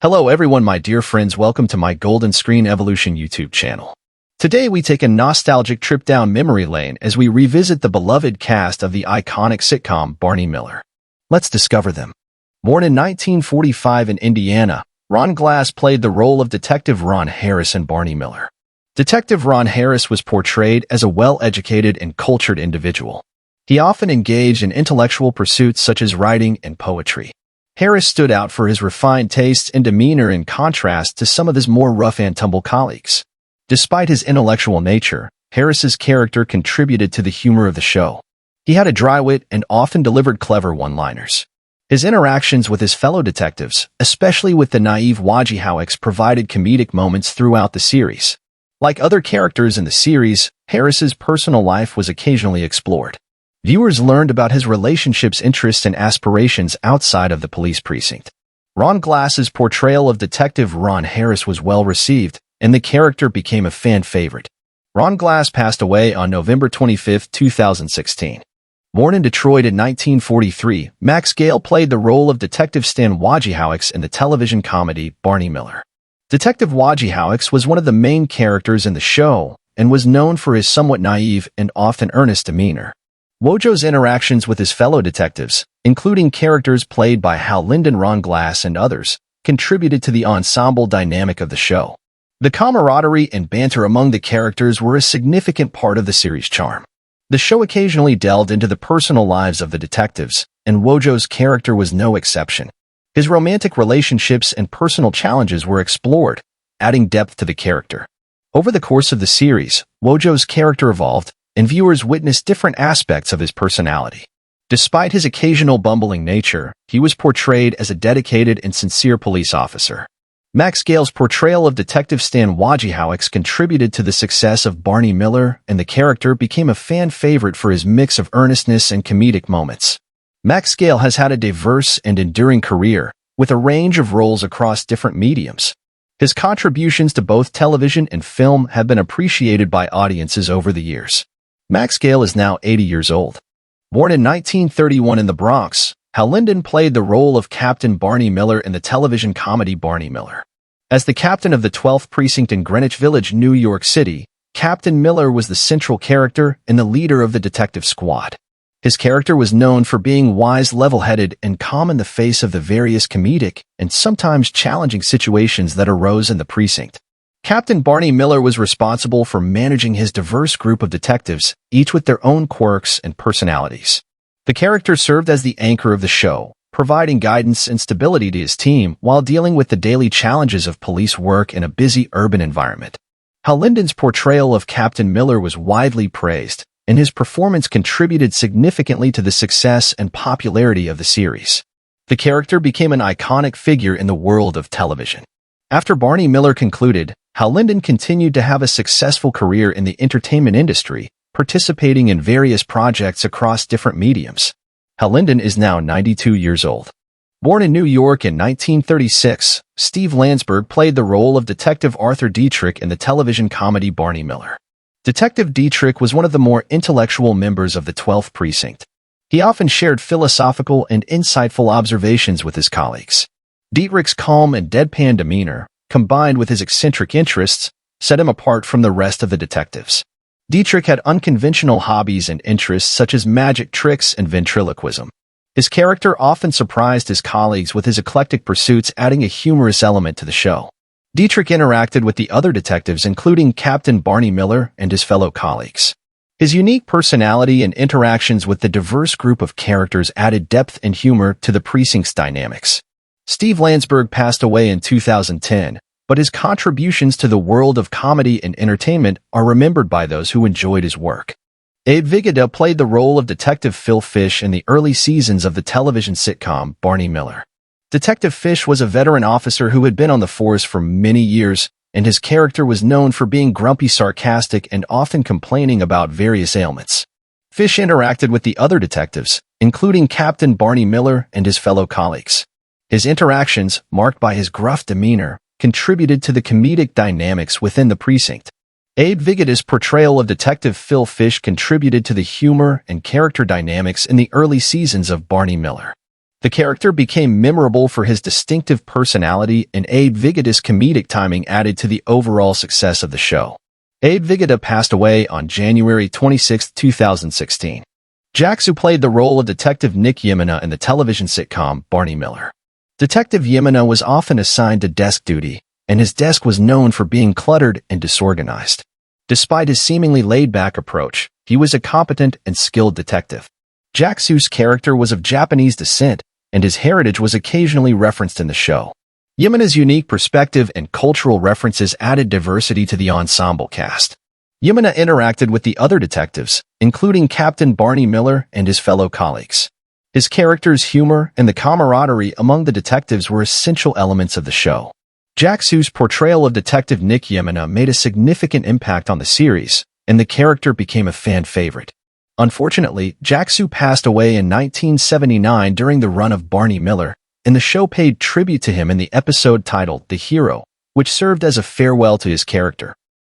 Hello everyone, my dear friends, welcome to my Golden Screen Evolution YouTube channel. Today we take a nostalgic trip down memory lane as we revisit the beloved cast of the iconic sitcom Barney Miller. Let's discover them. Born in 1945 in Indiana, Ron Glass played the role of Detective Ron Harris in Barney Miller. Detective Ron Harris was portrayed as a well-educated and cultured individual. He often engaged in intellectual pursuits such as writing and poetry. Harris stood out for his refined tastes and demeanor in contrast to some of his more rough-and-tumble colleagues. Despite his intellectual nature, Harris's character contributed to the humor of the show. He had a dry wit and often delivered clever one-liners. His interactions with his fellow detectives, especially with the naive Wojciehowicz, provided comedic moments throughout the series. Like other characters in the series, Harris's personal life was occasionally explored. Viewers learned about his relationships, interests, and aspirations outside of the police precinct. Ron Glass's portrayal of Detective Ron Harris was well received, and the character became a fan favorite. Ron Glass passed away on November 25, 2016. Born in Detroit in 1943, Max Gail played the role of Detective Stan Wojciehowicz in the television comedy Barney Miller. Detective Wojciehowicz was one of the main characters in the show and was known for his somewhat naive and often earnest demeanor. Wojo's interactions with his fellow detectives, including characters played by Hal Linden, Ron Glass, and others, contributed to the ensemble dynamic of the show. The camaraderie and banter among the characters were a significant part of the series' charm. The show occasionally delved into the personal lives of the detectives, and Wojo's character was no exception. His romantic relationships and personal challenges were explored, adding depth to the character. Over the course of the series, Wojo's character evolved, and viewers witnessed different aspects of his personality. Despite his occasional bumbling nature, he was portrayed as a dedicated and sincere police officer. Max Gail's portrayal of Detective Stan Wojciehowicz contributed to the success of Barney Miller, and the character became a fan favorite for his mix of earnestness and comedic moments. Max Gail has had a diverse and enduring career, with a range of roles across different mediums. His contributions to both television and film have been appreciated by audiences over the years. Max Gail is now 80 years old. Born in 1931 in the Bronx, Hal Linden played the role of Captain Barney Miller in the television comedy Barney Miller. As the captain of the 12th Precinct in Greenwich Village, New York City, Captain Miller was the central character and the leader of the detective squad. His character was known for being wise, level-headed, and calm in the face of the various comedic and sometimes challenging situations that arose in the precinct. Captain Barney Miller was responsible for managing his diverse group of detectives, each with their own quirks and personalities. The character served as the anchor of the show, providing guidance and stability to his team while dealing with the daily challenges of police work in a busy urban environment. Hal Linden's portrayal of Captain Miller was widely praised, and his performance contributed significantly to the success and popularity of the series. The character became an iconic figure in the world of television. After Barney Miller concluded, Hal Linden continued to have a successful career in the entertainment industry, participating in various projects across different mediums. Hal Linden is now 92 years old. Born in New York in 1936, Steve Landsberg played the role of Detective Arthur Dietrich in the television comedy Barney Miller. Detective Dietrich was one of the more intellectual members of the 12th Precinct. He often shared philosophical and insightful observations with his colleagues. Dietrich's calm and deadpan demeanor, combined with his eccentric interests, set him apart from the rest of the detectives. Dietrich had unconventional hobbies and interests such as magic tricks and ventriloquism. His character often surprised his colleagues with his eclectic pursuits, adding a humorous element to the show. Dietrich interacted with the other detectives, including Captain Barney Miller and his fellow colleagues. His unique personality and interactions with the diverse group of characters added depth and humor to the precinct's dynamics. Steve Landsberg passed away in 2010, but his contributions to the world of comedy and entertainment are remembered by those who enjoyed his work. Abe Vigoda played the role of Detective Phil Fish in the early seasons of the television sitcom Barney Miller. Detective Fish was a veteran officer who had been on the force for many years, and his character was known for being grumpy, sarcastic, and often complaining about various ailments. Fish interacted with the other detectives, including Captain Barney Miller and his fellow colleagues. His interactions, marked by his gruff demeanor, contributed to the comedic dynamics within the precinct. Abe Vigoda's portrayal of Detective Phil Fish contributed to the humor and character dynamics in the early seasons of Barney Miller. The character became memorable for his distinctive personality, and Abe Vigoda's comedic timing added to the overall success of the show. Abe Vigoda passed away on January 26, 2016. Jackson played the role of Detective Nick Yemana in the television sitcom Barney Miller. Detective Yemana was often assigned to desk duty, and his desk was known for being cluttered and disorganized. Despite his seemingly laid-back approach, he was a competent and skilled detective. Jackson's character was of Japanese descent, and his heritage was occasionally referenced in the show. Yemana's unique perspective and cultural references added diversity to the ensemble cast. Yemana interacted with the other detectives, including Captain Barney Miller and his fellow colleagues. His character's humor and the camaraderie among the detectives were essential elements of the show. Jackson's portrayal of Detective Nick Yemana made a significant impact on the series, and the character became a fan favorite. Unfortunately, Jackson passed away in 1979 during the run of Barney Miller, and the show paid tribute to him in the episode titled The Hero, which served as a farewell to his character.